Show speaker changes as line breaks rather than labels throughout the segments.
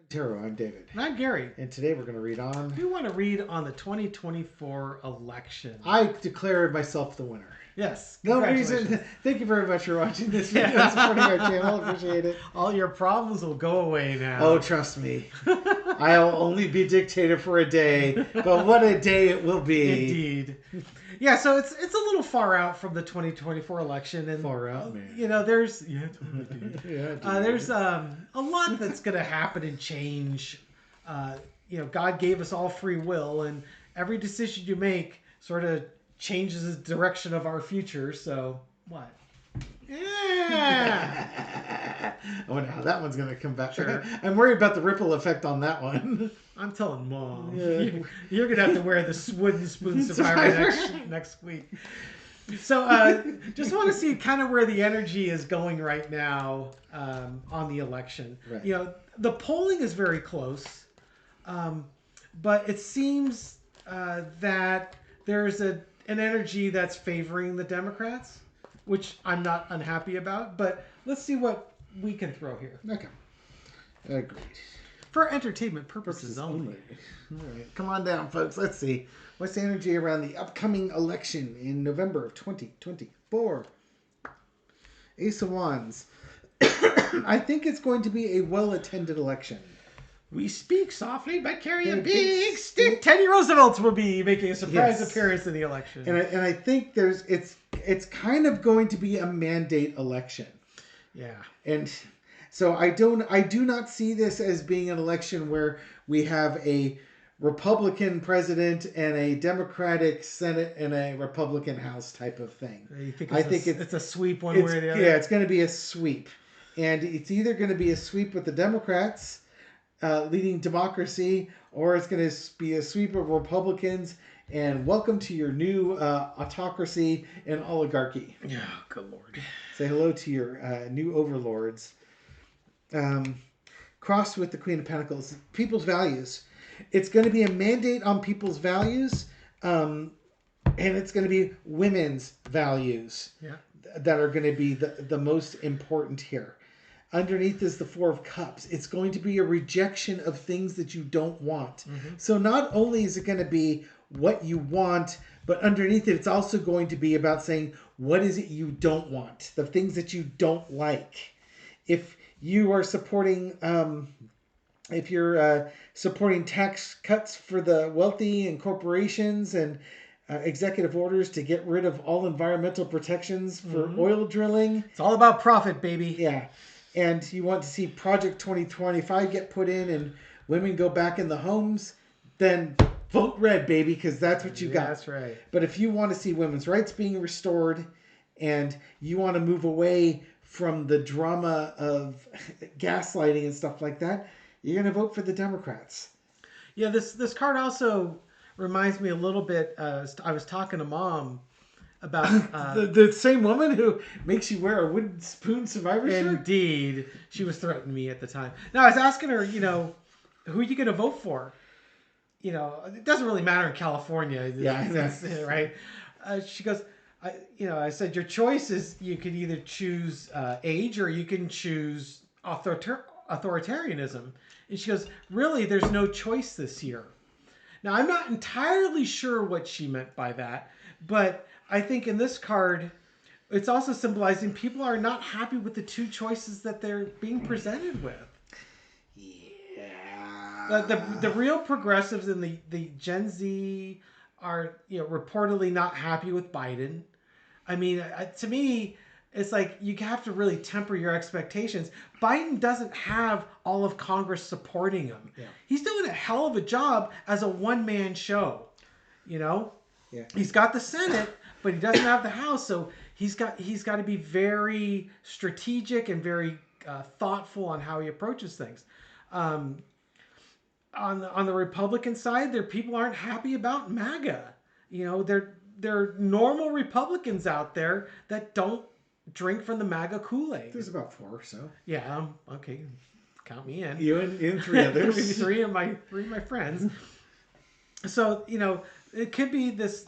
Tarot, I'm David.
And I'm Gary.
And today we're going to read on.
We want to read on the 2024 election.
I declare myself the winner.
Yes.
No reason. Thank you very much for watching this video and supporting our channel. Appreciate it.
All your problems will go away now.
Oh, trust me. I'll only be dictator for a day, but what a day it will be.
Indeed. Yeah, so it's a little far out from the 2024 election, and
far out, man.
You know, there's there's a lot that's going to happen and change. You know, God gave us all free will, and every decision you make sort of changes the direction of our future. So what? Yeah.
I wonder how that one's going to come back.
Sure.
I'm worried about the ripple effect on that one.
I'm telling Mom.
Yeah.
You're going to have to wear the wooden spoon survivor next week. So just want to see kind of where the energy is going right now on the election.
Right.
You know, the polling is very close, but it seems that there's an energy that's favoring the Democrats, which I'm not unhappy about. But let's see what we can throw here.
Okay. Agreed.
For entertainment purposes only.
All right. Come on down, folks. Let's see. What's the energy around the upcoming election in November of 2024? Ace of Wands. I think it's going to be a well-attended election.
We speak softly but carry a big stick. Teddy Roosevelt will be making a surprise appearance in the election.
And I think it's kind of going to be a mandate election.
Yeah.
And so I do not see this as being an election where we have a Republican president and a Democratic Senate and a Republican House type of thing.
You think it's a sweep one way or the other?
Yeah, it's going to be a sweep. And it's either going to be a sweep with the Democrats leading democracy, or it's going to be a sweep of Republicans and welcome to your new autocracy and oligarchy.
Yeah, good Lord.
Say hello to your new overlords. Crossed with the Queen of Pentacles, people's values. It's going to be a mandate on people's values, and it's going to be women's values that are going to be the most important here. Underneath is the Four of Cups. It's going to be a rejection of things that you don't want. Mm-hmm. So not only is it going to be what you want, but underneath it, it's also going to be about saying, what is it you don't want? The things that you don't like. If you are supporting... if you're supporting tax cuts for the wealthy and corporations and executive orders to get rid of all environmental protections for oil drilling.
It's all about profit, baby.
Yeah. And you want to see Project 2025 get put in and women go back in the homes, then vote red, baby, because that's what you got.
That's right.
But if you want to see women's rights being restored and you want to move away from the drama of gaslighting and stuff like that, you're going to vote for the Democrats.
Yeah, this card also reminds me a little bit. I was talking to Mom about...
the same woman who makes you wear a wooden spoon survivor shirt?
Indeed. She was threatening me at the time. No, I was asking her, you know, who are you going to vote for? You know, it doesn't really matter in California.
Yeah,
right? She goes... I said, your choice is you can either choose age or you can choose authoritarianism. And she goes, really, there's no choice this year. Now, I'm not entirely sure what she meant by that, but I think in this card, it's also symbolizing people are not happy with the two choices that they're being presented with.
Yeah.
The real progressives and the Gen Z are, you know, reportedly not happy with Biden. I mean, to me, it's like you have to really temper your expectations. Biden doesn't have all of Congress supporting him. Yeah. He's doing a hell of a job as a one-man show. You know?
Yeah.
He's got the Senate, but he doesn't have the House, so he's got to be very strategic and very thoughtful on how he approaches things. On the Republican side, people aren't happy about MAGA. You know, they're normal Republicans out there that don't drink from the MAGA Kool-Aid.
There's about 4 or so.
Yeah, okay. Count me in.
You and 3 others.
three of my friends. So, you know, it could be this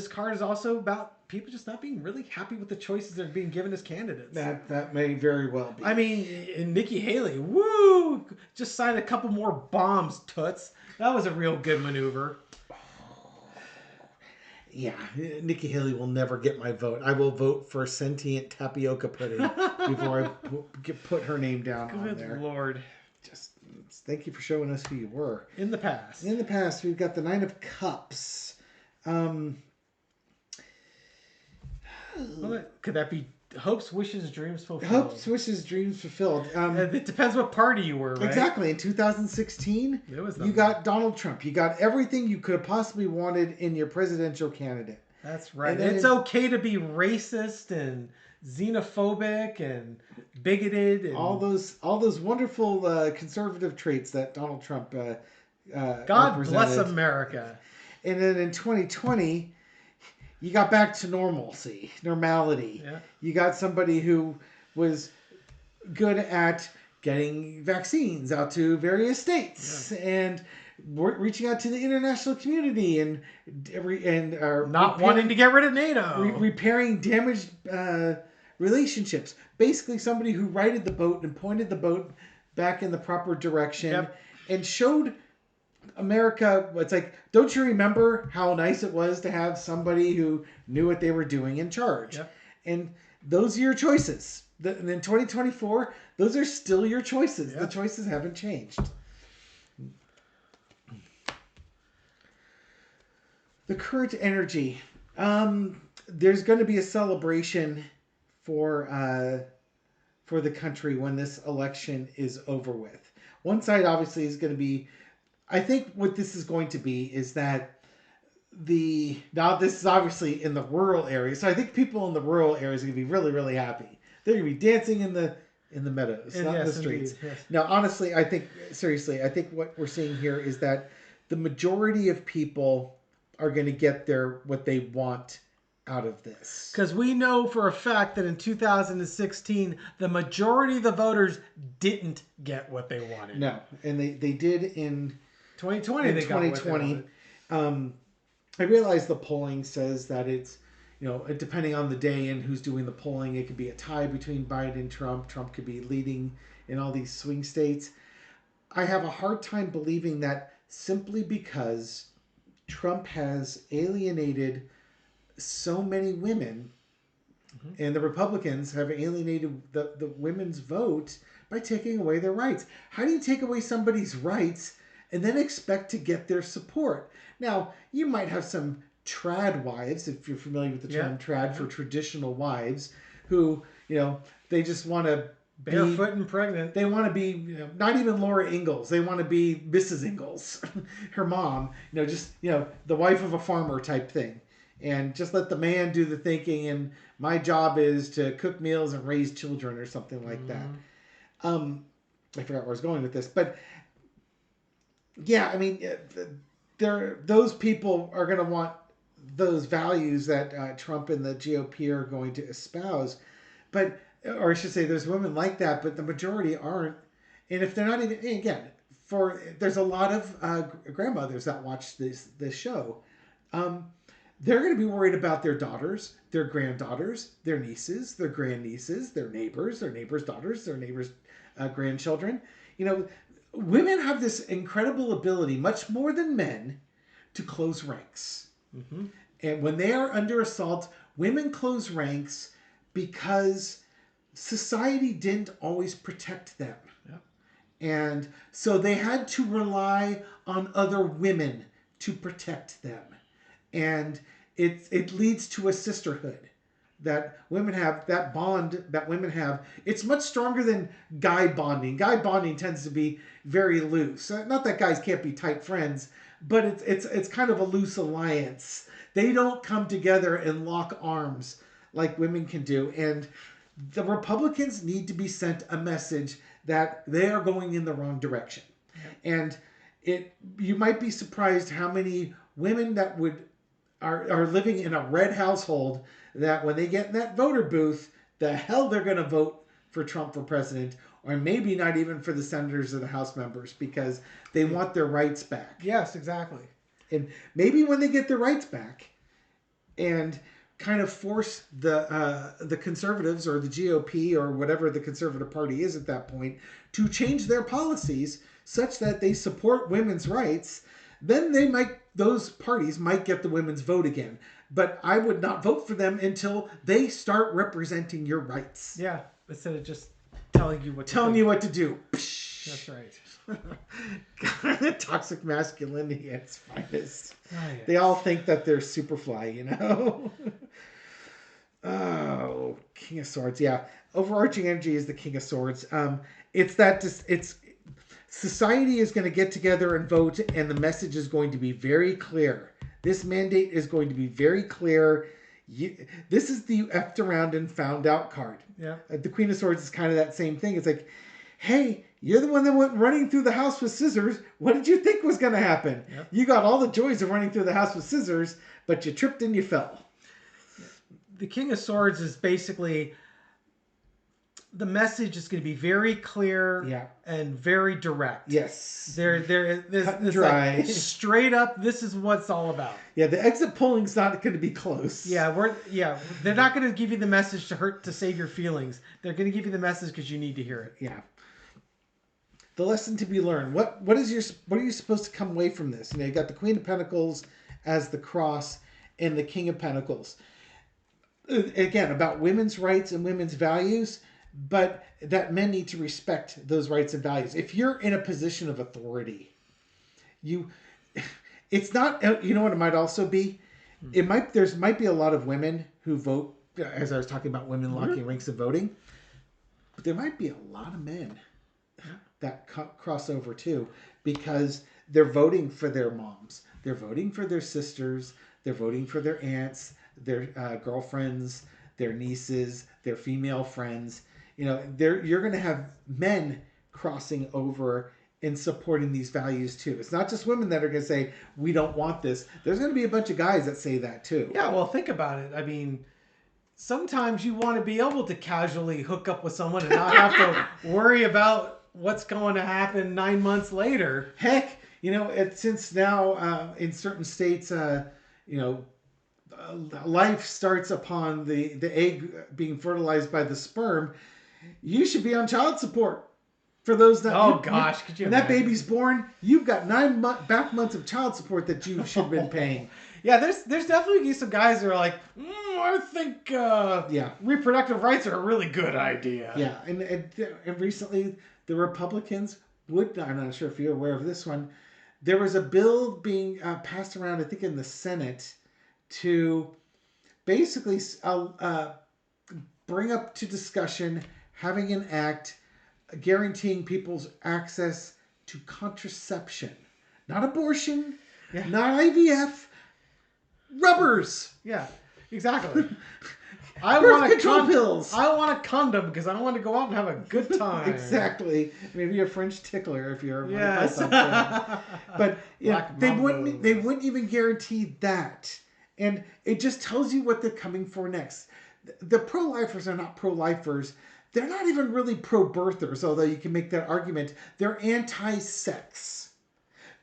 card is also about people just not being really happy with the choices that are being given as candidates.
That may very well be.
I mean, Nikki Haley, woo, just signed a couple more bombs, toots. That was a real good maneuver.
Yeah, Nikki Haley will never get my vote. I will vote for sentient tapioca pudding before I put her name down on there.
Good Lord.
Just thank you for showing us who you were.
In the past.
In the past, we've got the Nine of Cups.
Well, could that be hopes, wishes, dreams fulfilled?
Hopes, wishes, dreams fulfilled.
It depends what party you were, right?
Exactly. In 2016, you got Donald Trump. You got everything you could have possibly wanted in your presidential candidate.
That's right. And it's okay to be racist and xenophobic and bigoted and
all those wonderful conservative traits that Donald Trump
God bless America.
And then in 2020, you got back to normality.
Yeah.
You got somebody who was good at getting vaccines out to various states and reaching out to the international community and
not wanting to get rid of NATO,
repairing damaged relationships. Basically, somebody who righted the boat and pointed the boat back in the proper direction and showed America, it's like, don't you remember how nice it was to have somebody who knew what they were doing in charge?
Yep.
And those are your choices. And in 2024, those are still your choices.
Yep.
The choices haven't changed. The current energy. There's going to be a celebration for the country when this election is over with. One side obviously is going to be, I think what this is going to be is that now this is obviously in the rural areas, so I think people in the rural areas are going to be really, really happy. They're going to be dancing in the meadows, not in the streets.
Indeed, yes.
Now, honestly, I think what we're seeing here is that the majority of people are going to get what they want out of this.
Because we know for a fact that in 2016, the majority of the voters didn't get what they wanted.
No, and they did in
2020. They got what they wanted.
I realize the polling says that it's, depending on the day and who's doing the polling, it could be a tie between Biden and Trump. Trump could be leading in all these swing states. I have a hard time believing that simply because Trump has alienated so many women, and the Republicans have alienated the women's vote by taking away their rights. How do you take away somebody's rights and then expect to get their support? Now, you might have some trad wives, if you're familiar with the term trad, for traditional wives, who, they just want to
barefoot and pregnant.
They want to be, not even Laura Ingalls. They want to be Mrs. Ingalls, her mom, the wife of a farmer type thing. And just let the man do the thinking, and my job is to cook meals and raise children or something like that. I forgot where I was going with this, but yeah, I mean, those people are going to want those values that Trump and the GOP are going to espouse, or I should say, there's women like that, but the majority aren't. And if they're not even, again, there's a lot of grandmothers that watch this show. They're going to be worried about their daughters, their granddaughters, their nieces, their grandnieces, their neighbors' daughters, their neighbors' grandchildren. Women have this incredible ability, much more than men, to close ranks. Mm-hmm. And when they are under assault, women close ranks because society didn't always protect them.
Yep.
And so they had to rely on other women to protect them. And it leads to a sisterhood that women have, that bond that women have. It's much stronger than guy bonding. Guy bonding tends to be very loose. Not that guys can't be tight friends, but it's kind of a loose alliance. They don't come together and lock arms like women can do. And the Republicans need to be sent a message that they are going in the wrong direction. And you might be surprised how many women that are living in a red household that when they get in that voter booth, the hell they're going to vote for Trump for president, or maybe not even for the senators or the House members, because they want their rights back.
Yes, exactly.
And maybe when they get their rights back, and kind of force the conservatives or the GOP or whatever the conservative party is at that point to change their policies such that they support women's rights, then those parties might get the women's vote again. But I would not vote for them until they start representing your rights.
Yeah, instead of just telling you what
to do.
That's
right. Toxic masculinity at its finest.
Oh, yes.
They all think that they're Superfly, you know? Oh, King of Swords. Yeah. Overarching energy is the King of Swords. It's society is going to get together and vote, and the message is going to be very clear. This mandate is going to be very clear. This is the effed around and found out card.
Yeah.
The Queen of Swords is kind of that same thing. It's like, hey, you're the one that went running through the house with scissors. What did you think was going to happen? Yep. You got all the joys of running through the house with scissors, but you tripped and you fell.
The King of Swords is basically, the message is going to be very clear and very direct.
Yes.
There's
dry.
Like straight up, this is what it's all about.
Yeah, the exit polling's not going to be close.
Yeah, they're not going to give you the message to save your feelings. They're going to give you the message because you need to hear it.
Yeah. The lesson to be learned. What are you supposed to come away from this? You got the Queen of Pentacles as the cross and the King of Pentacles. Again, about women's rights and women's values, but that men need to respect those rights and values. If you're in a position of authority, it's not, you know what it might also be? There might be a lot of women who vote, as I was talking about women locking ranks of voting, but there might be a lot of men that cross over too, because they're voting for their moms. They're voting for their sisters. They're voting for their aunts, their girlfriends, their nieces, their female friends. You're going to have men crossing over and supporting these values too. It's not just women that are going to say, we don't want this. There's going to be a bunch of guys that say that too.
Yeah, well, think about it. I mean, sometimes you want to be able to casually hook up with someone and not have to worry about what's going to happen 9 months later.
Heck, since now in certain states, life starts upon the egg being fertilized by the sperm, you should be on child support for those that.
Oh gosh, could you?
When that baby's born, you've got 9 back months of child support that you should have been paying.
Yeah, there's definitely some guys that are like, I think reproductive rights are a really good idea.
Yeah, and recently the Republicans I'm not sure if you're aware of this one, there was a bill being passed around, I think in the Senate, to basically bring up to discussion having an act guaranteeing people's access to contraception. Not abortion, not IVF, rubbers.
Yeah, exactly.
Birth control pills.
I want a condom because I want to go out and have a good time.
Exactly. Maybe a French tickler if you're
yes.
But they wouldn't even guarantee that. And it just tells you what they're coming for next. The pro-lifers are not pro-lifers. They're not even really pro-birthers, although you can make that argument. They're anti-sex.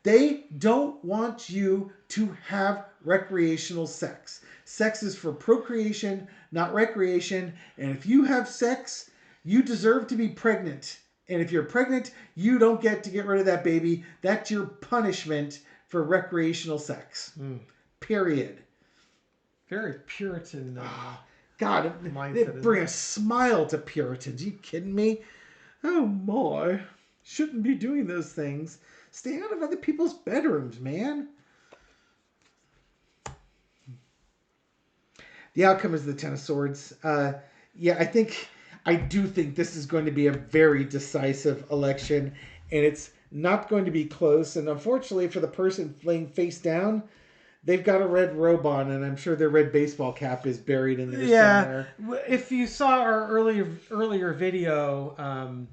They don't want you to have recreational sex. Sex is for procreation, not recreation. And if you have sex, you deserve to be pregnant. And if you're pregnant, you don't get to get rid of that baby. That's your punishment for recreational sex. Period.
Very Puritan.
God, it bring a smile to Puritans. Are you kidding me? Oh my. Shouldn't be doing those things. Stay out of other people's bedrooms, man. The outcome is the Ten of Swords. I do think this is going to be a very decisive election, and it's not going to be close. And unfortunately for the person laying face down, they've got a red robe on, and I'm sure their red baseball cap is buried in there somewhere.
If you saw our earlier video,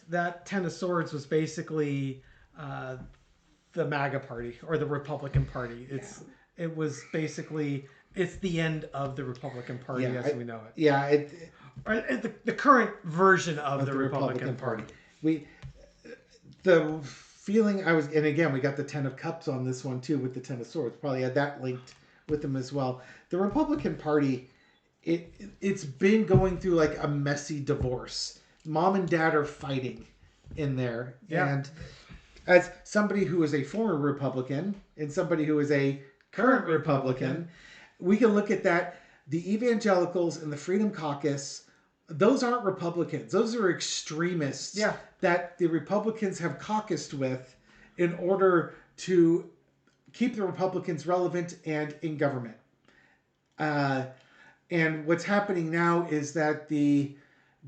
that Ten of Swords was basically the MAGA party or the Republican Party. It was basically. It's the end of the Republican Party as we know it.
Yeah.
The current version of the Republican Party.
The feeling and again, we got the Ten of Cups on this one too with the Ten of Swords. Probably had that linked with them as well. The Republican Party, it's been going through like a messy divorce. Mom and dad are fighting in there.
Yeah.
And as somebody who is a former Republican and somebody who is a current Republican, we can look at that. The evangelicals and the Freedom Caucus, those aren't Republicans. Those are extremists that the Republicans have caucused with in order to keep the Republicans relevant and in government. And what's happening now is that the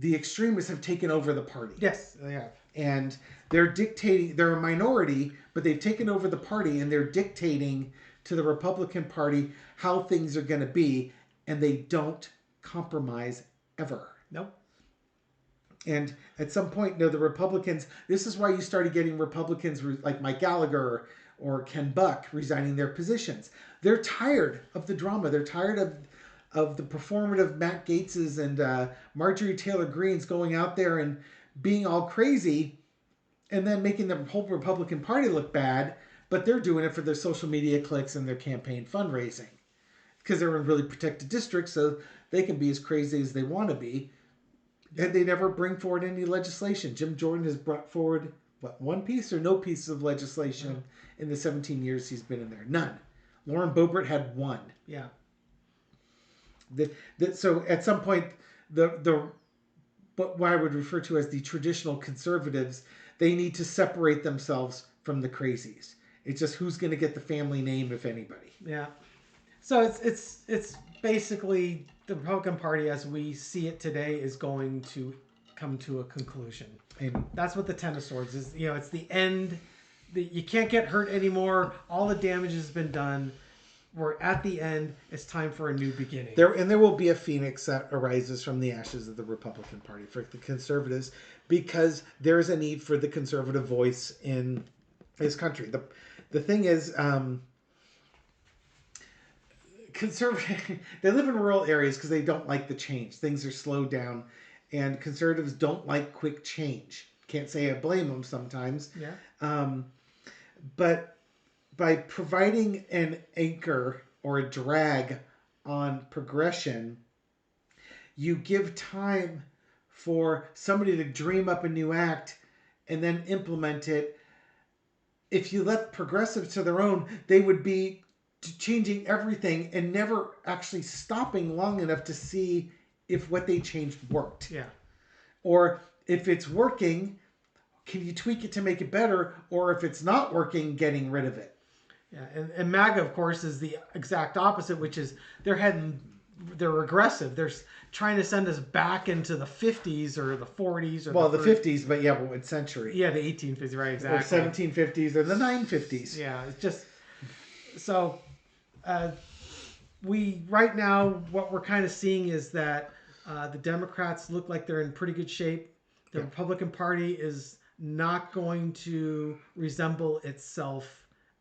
extremists have taken over the party.
Yes, they have.
And they're dictating, they're a minority, but they've taken over the party and they're dictating to the Republican Party how things are going to be, and they don't compromise ever.
Nope.
And at some point, the Republicans, this is why you started getting Republicans like Mike Gallagher or Ken Buck resigning their positions. They're tired of the drama. They're tired of the performative Matt Gaetzes and Marjorie Taylor Greenes going out there and being all crazy and then making the whole Republican Party look bad, but they're doing it for their social media clicks and their campaign fundraising because they're in really protected districts, so they can be as crazy as they want to be. And they never bring forward any legislation. Jim Jordan has brought forward, one piece or no pieces of legislation in the 17 years he's been in there? None. Lauren Boebert had one.
Yeah.
So at some point, what I would refer to as the traditional conservatives, they need to separate themselves from the crazies. It's just who's going to get the family name, if anybody.
Yeah. So it's basically the Republican Party as we see it today is going to come to a conclusion. And that's what the Ten of Swords is. It's the end. You can't get hurt anymore. All the damage has been done. We're at the end. It's time for a new beginning.
There will be a phoenix that arises from the ashes of the Republican Party for the conservatives, because there is a need for the conservative voice in this country. The thing is, conservative they live in rural areas because they don't like the change. Things are slowed down, and conservatives don't like quick change. Can't say I blame them sometimes.
Yeah.
But by providing an anchor or a drag on progression, you give time for somebody to dream up a new act and then implement it. If you let progressives to their own, they would be changing everything and never actually stopping long enough to see if what they changed worked.
Yeah.
Or if it's working, can you tweak it to make it better? Or if it's not working, getting rid of it.
Yeah, and MAGA, of course, is the exact opposite, which is they're regressive. They're trying to send us back into the 50s or the 40s. Or
the 50s, but what century?
Yeah, the 1850s, right, exactly.
Or 1750s or the 950s.
Yeah, it's just... So, right now, what we're kind of seeing is that the Democrats look like they're in pretty good shape. The Republican Party is not going to resemble itself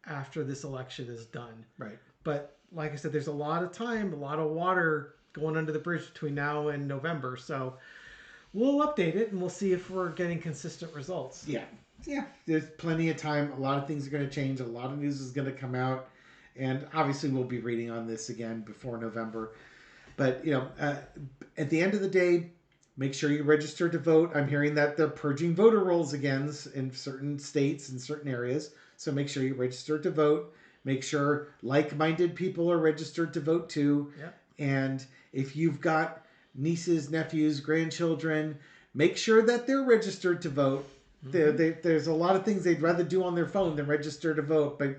after this election is done.
Right.
But like I said, there's a lot of time, a lot of water going under the bridge between now and November. So we'll update it and we'll see if we're getting consistent results.
Yeah. Yeah. There's plenty of time. A lot of things are going to change. A lot of news is going to come out. And obviously we'll be reading on this again before November. But, at the end of the day, make sure you register to vote. I'm hearing that they're purging voter rolls again in certain states and certain areas. So make sure you register to vote. Make sure like-minded people are registered to vote too.
Yep.
And if you've got nieces, nephews, grandchildren, make sure that they're registered to vote. Mm-hmm. There's a lot of things they'd rather do on their phone than register to vote. But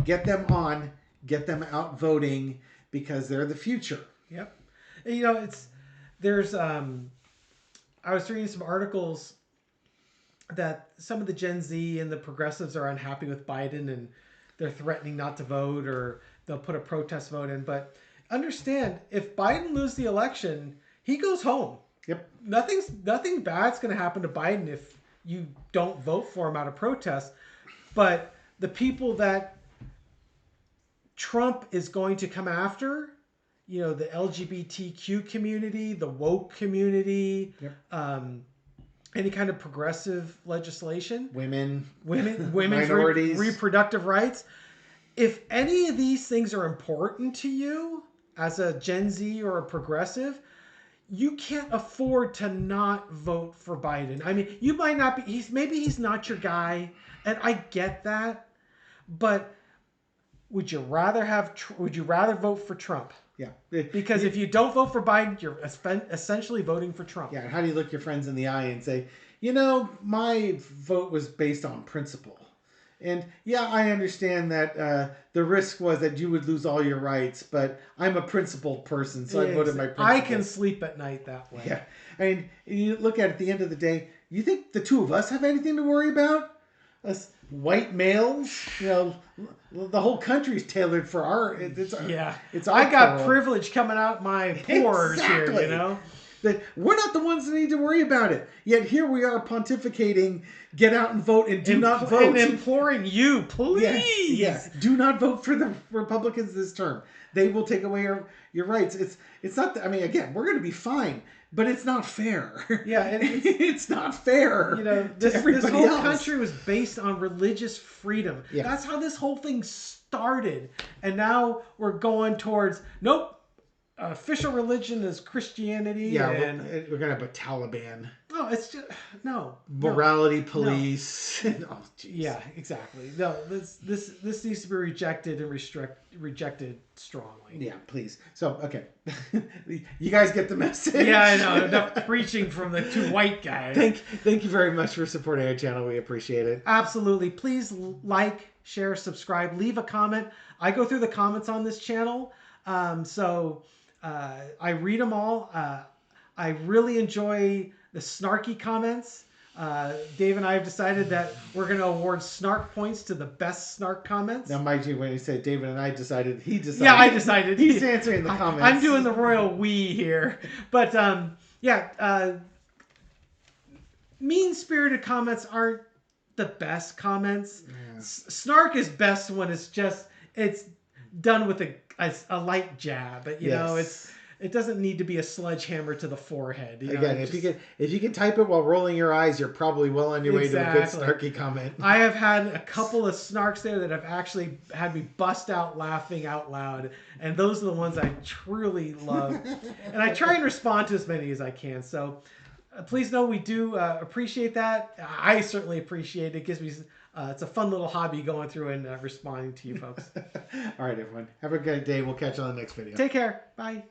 get them on, get them out voting, because they're the future.
Yep. I was reading some articles that some of the Gen Z and the progressives are unhappy with Biden and they're threatening not to vote, or they'll put a protest vote in. But understand, if Biden loses the election, he goes home.
Yep.
Nothing bad's going to happen to Biden if you don't vote for him out of protest. But the people that Trump is going to come after, the LGBTQ community, the woke community, any kind of progressive legislation, women's
minorities,
reproductive rights, if any of these things are important to you as a Gen Z or a progressive, you can't afford to not vote for Biden. I mean, you might not be, maybe he's not your guy, and I get that, but would you rather vote for Trump?
Yeah.
Because if you don't vote for Biden, you're essentially voting for Trump.
Yeah. How do you look your friends in the eye and say, my vote was based on principle? And yeah, I understand that the risk was that you would lose all your rights, but I'm a principled person, so I voted my principle.
I can sleep at night that way.
Yeah. I mean, you look at it, at the end of the day, you think the two of us have anything to worry about? Us white males, the whole country's tailored for our. It's our
I got privilege coming out my pores
exactly.
here.
That we're not the ones that need to worry about it. Yet here we are pontificating, get out and vote and do not vote.
And imploring you, please.
Yes. Do not vote for the Republicans this term. They will take away your rights. It's not, again, we're going to be fine, but it's not fair.
Yeah. And
it's not fair.
This whole country was based on religious freedom. Yeah. That's how this whole thing started. And now we're going towards, nope. Official religion is Christianity.
Yeah, and we're gonna have a Taliban.
No, it's just
morality police.
No. Oh, yeah, exactly. No, this needs to be rejected and rejected strongly.
Yeah, please. So okay, you guys get the message.
Yeah, I know. Enough preaching from the two white guys.
Thank you very much for supporting our channel. We appreciate it.
Absolutely. Please like, share, subscribe, leave a comment. I go through the comments on this channel, so. I read them all. I really enjoy the snarky comments. Dave and I have decided that we're going to award snark points to the best snark comments.
Now, mind you, when he said David and I decided, he decided.
Yeah, I decided.
He's answering the comments.
I'm doing the royal we here. But, mean-spirited comments aren't the best comments. Yeah. Snark is best when it's done with a light jab, but it doesn't need to be a sledgehammer to the forehead.
Again, if you can type it while rolling your eyes, you're probably well on your way to a good snarky comment.
I have had a couple of snarks there that have actually had me bust out laughing out loud, and those are the ones I truly love. And I try and respond to as many as I can. So please know we do appreciate that. I certainly appreciate it. It gives me. It's a fun little hobby going through and responding to you folks.
All right, everyone. Have a good day. We'll catch you on the next video.
Take care. Bye.